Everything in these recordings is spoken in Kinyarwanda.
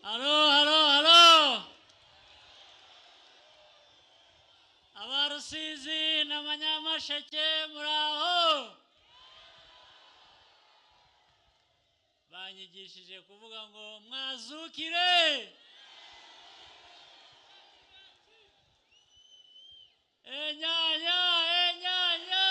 Halo, halo, halo. Abarusizi n'Abanyamasheke muraho. Banyigishije kuvuga ngo mwazukire. Enyanya, enyanya.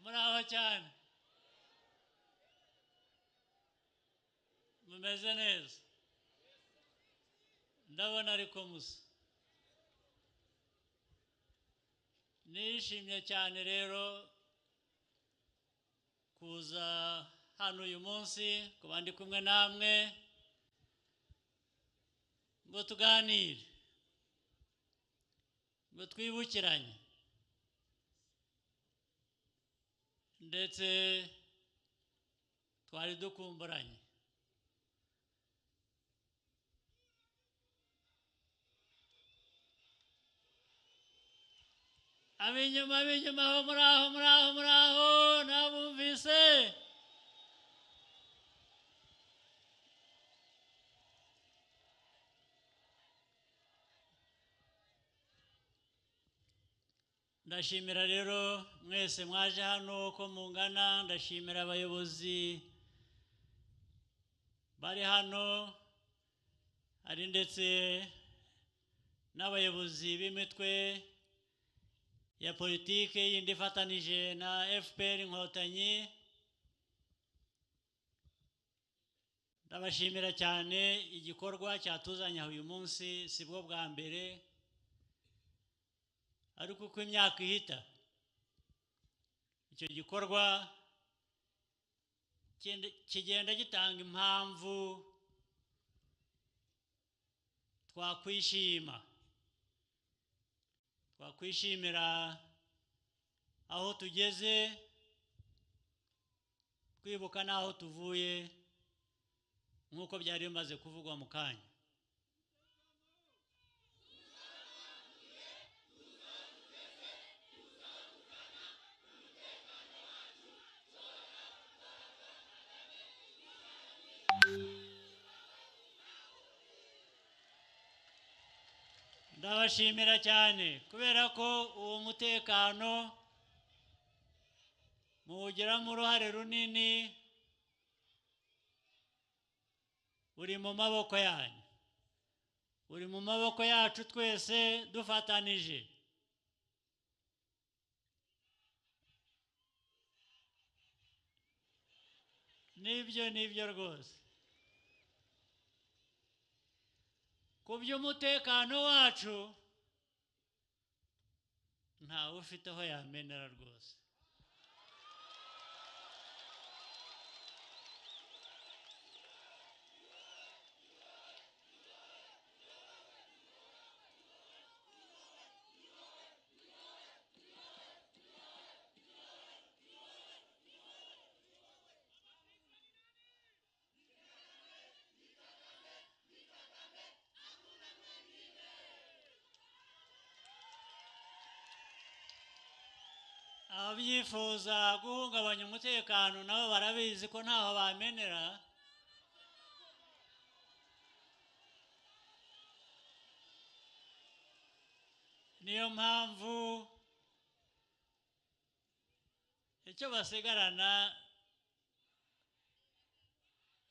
Muraho cyane. Mumeze neza. Ndabona ariko musa. Nishimye cyane rero kuza hano uyu munsi kuba ndi kumwe namwe ngo tuganire, ngo twibukiranye ndetse twari dukumburanye. Abinyuma aho muraho nabumvise. Ndashimira rero mwese mwaje hano ko mungana. Ndashimira abayobozi bari hano, hari ndetse n'abayobozi b'imitwe ya politike yindi ifatanije na FPR Inkotanyi. Ndabashimira cyane. Igikorwa cyatuzanye uyu munsi sibwo bwa mbere, ariko uko imyaka ihita icyo gikorwa kigenda gitanga impamvu twakwishimira aho tugeze, twibuka n'aho tuvuye nk'uko byari bimaze kuvugwa mu kanya. Ndabashimira cyane kubera ko uwo mutekano muwugiramo uruhare runini, uri mu maboko yanyu, uri mu maboko yacu twese dufatanije. Nibyo rwose. Ku by'umutekano wacu ntawe ufite aho yamenera rwose. Abyifuza guhungabanya umutekano nabo barabizi ko ntaho bamenera. Niyo mpamvu icyo basigarana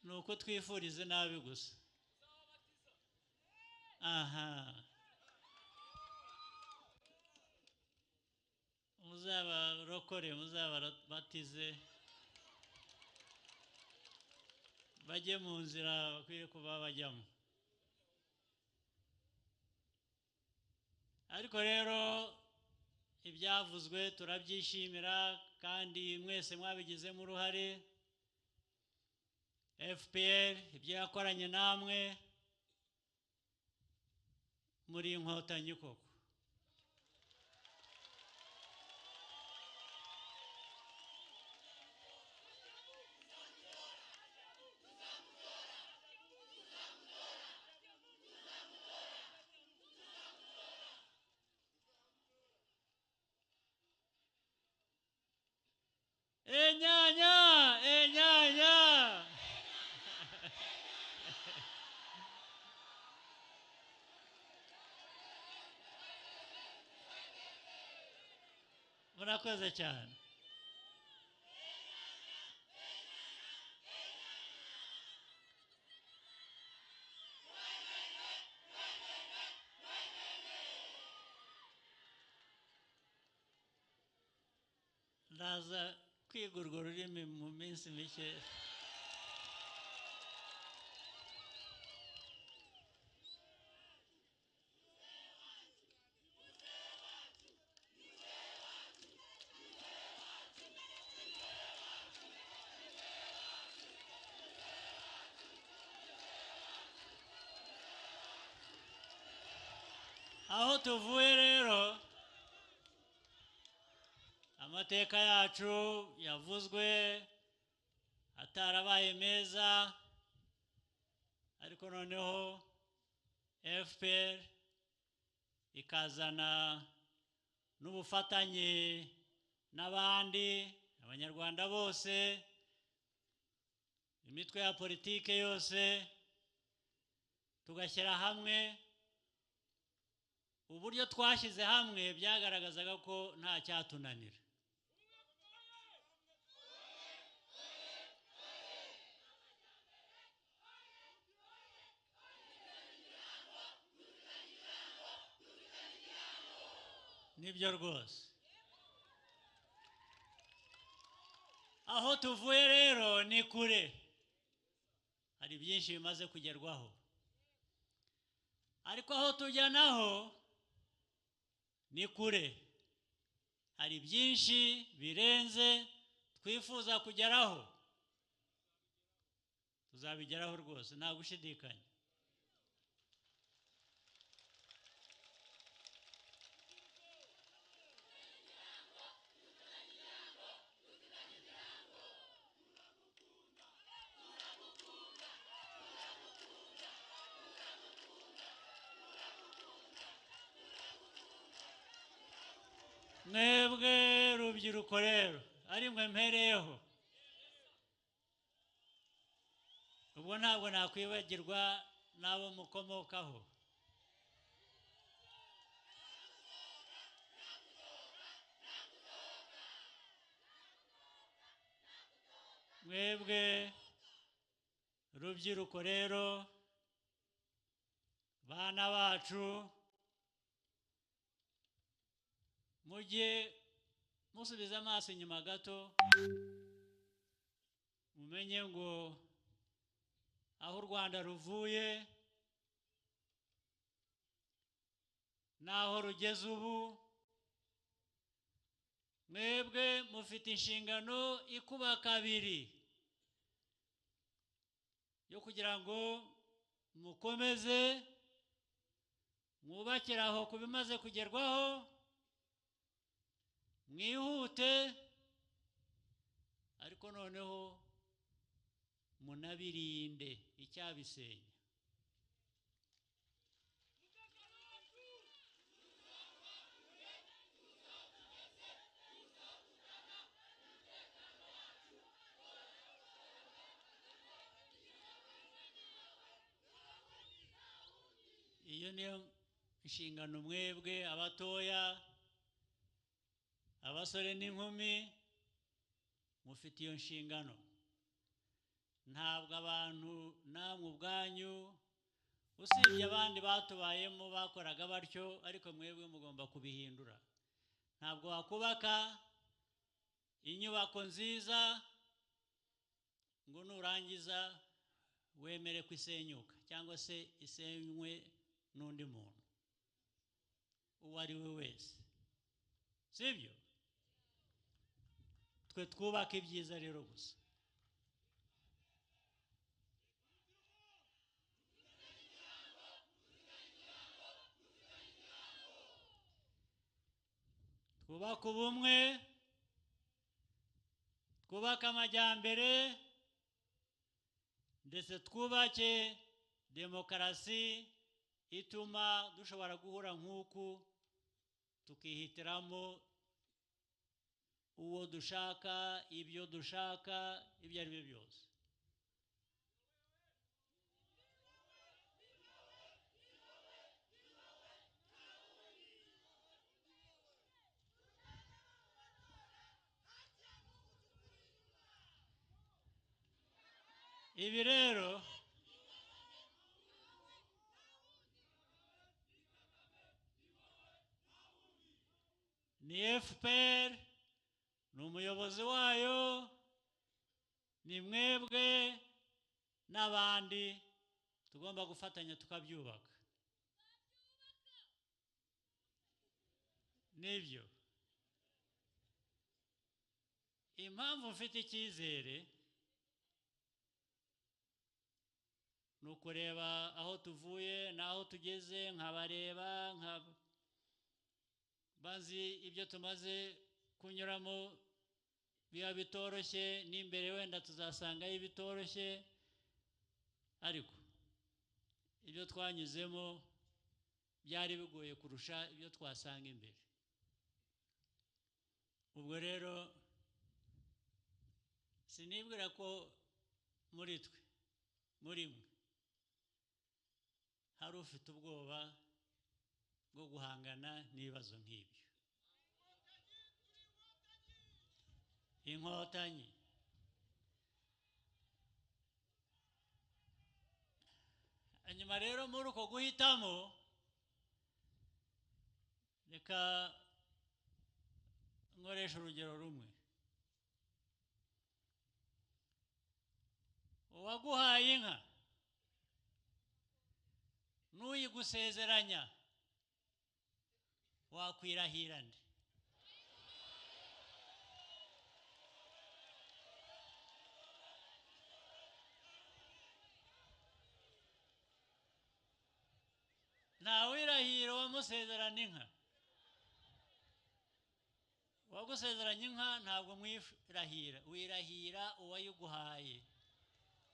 ni uko twifurize nabi gusa. Aha, muzabarokore, muzabatize bajye mu nzira bakwiye kuba bajyamo. Ariko rero ibyavuzwe turabyishimira kandi mwese mwabigizemo uruhare. FPR ibyo yakoranye namwe muri Inkotanyi koko. Enyanya murakoze cyane. Ndaza kwiga urwo rurimi mu minsi mike. Aho tuvuye rero, amateka yacu yavuzwe atarabaye meza, ariko noneho FPR ikazana n'ubufatanye n'abandi abanyarwanda bose, imitwe ya politike yose, tugashyira hamwe. Uburyo twashyize hamwe byagaragazaga ko nta cyatunanira. Nibyo rwose. Aho tuvuye rero ni kure, hari byinshi bimaze kugerwaho, ariko aho tujya naho ni kure, hari byinshi birenze twifuza kugeraho. Tuzabigeraho rwose, nta gushidikanya. Mwebwe rubyiruko rero, ari mwe mpereyeho, ubwo ntabwo nakwibagirwa n'abo mukomokaho. Mwebwe rubyiruko rero, bana bacu, mujye musubiza amaso inyuma gato, mumenye ngo aho u Rwanda ruvuye n'aho rugeze ubu, mwebwe mufite inshingano ikuba kabiri yo kugira ngo mukomeze mwubakire aho ku bimaze kugerwaho, mwihute, ariko noneho munabirinde icyabisenya. Iyo niyo inshingano mwebwe abatoya, abasore n'inkumi, mufite iyo nshingano. Ntabwo abantu namwe ubwanyu, usibye abandi batubayemo bakoraga batyo, ariko mwebwe mugomba kubihindura. Ntabwo wakubaka inyubako nziza ngo nurangiza wemere ko isenyuka cyangwa se isenywe n'undi muntu uwo ari we wese, sibyo? Twe twubaka ibyiza rero gusa. Twubaka ubumwe, twubaka amajyambere, ndetse twubake demokarasi ituma dushobora guhura nk'uku tukihitiramo uwo dushaka, ibyo dushaka, ibyo ari byo byose. ibi rero ni FPR, ni umuyobozi wayo, ni mwebwe n'abandi tugomba gufatanya tukabyubaka. Nibyo impamvu mfite icyizere ni ukureba aho tuvuye n'aho tugeze, nkabareba bazi ibyo tumaze kunyuramo biba bitoroshye, n'imbere wenda tuzasangayo bitoroshye, ariko ibyo twanyuzemo byari bigoye kurusha ibyo twasanga imbere. Ubwo rero sinibwira ko muri twe, muri mwe, hari ufite ubwoba bwo guhangana n'ibibazo nk'ibyo. Inkotanyi hanyuma rero muri uko guhitamo, reka nkoresha urugero rumwe. Uwaguhaye inka n'uyigusezeranya wakwirahira nde? Nta wirahira wamusezerana inka. Uwagusezeranya inka ntabwo mwirahira, wirahira uwayiguhaye.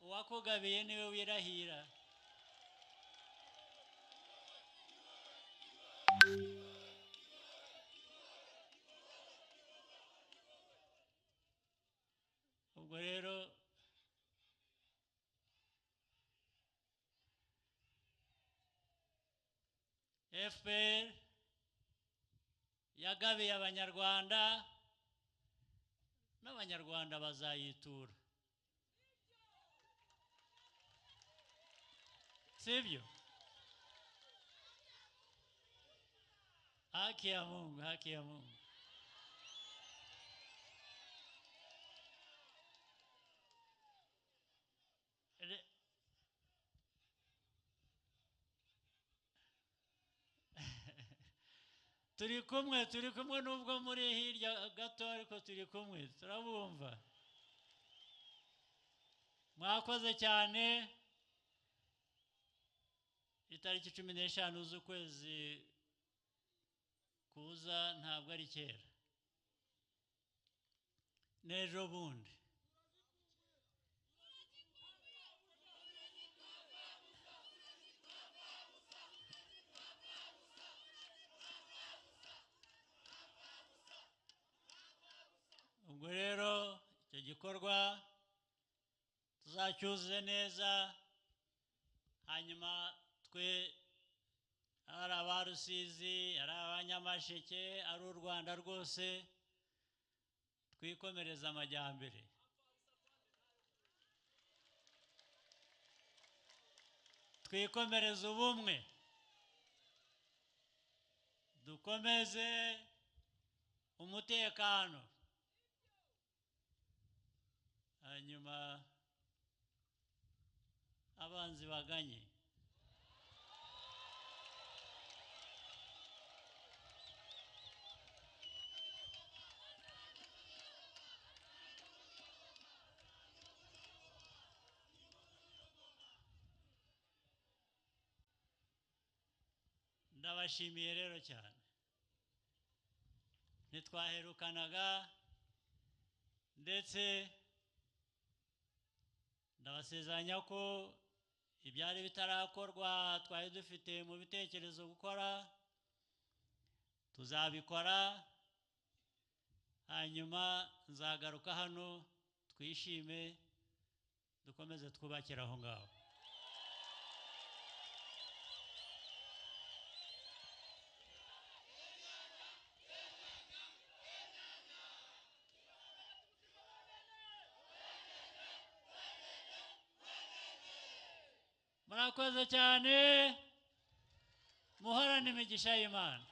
Uwakugabiye niwe wirahira. Ubwo rero FPR yagabiye abanyarwanda, n'abanyarwanda bazayitura. Sibyo? Haki ya Mungu, haki ya Mungu. Turi kumwe nubwo muri hirya gato, ariko turi kumwe, turabumva. Mwakoze cyane. Itariki 15 z'ukwezi kuza ntabwo ari kera, n'ejo bundi. Ubwo rero icyo gikorwa tuzacyuzuze neza, hanyuma twe ari abarusizi, ari abanyamasheke, ari u Rwanda rwose, twikomereza amajyambere. Twikomereza ubumwe, dukomeze umutekano, hanyuma abanzi baganye. Ndabashimiye rero cyane. Ntitwaherukanaga, ndetse ndabasezeranya ko ibyari bitarakorwa twari dufite mu bitekerezo gukora tuzabikora, hanyuma nzagaruka hano twishime, dukomeze twubakira aho ngaho. murakoze cyane muhorane imigisha y'Imana.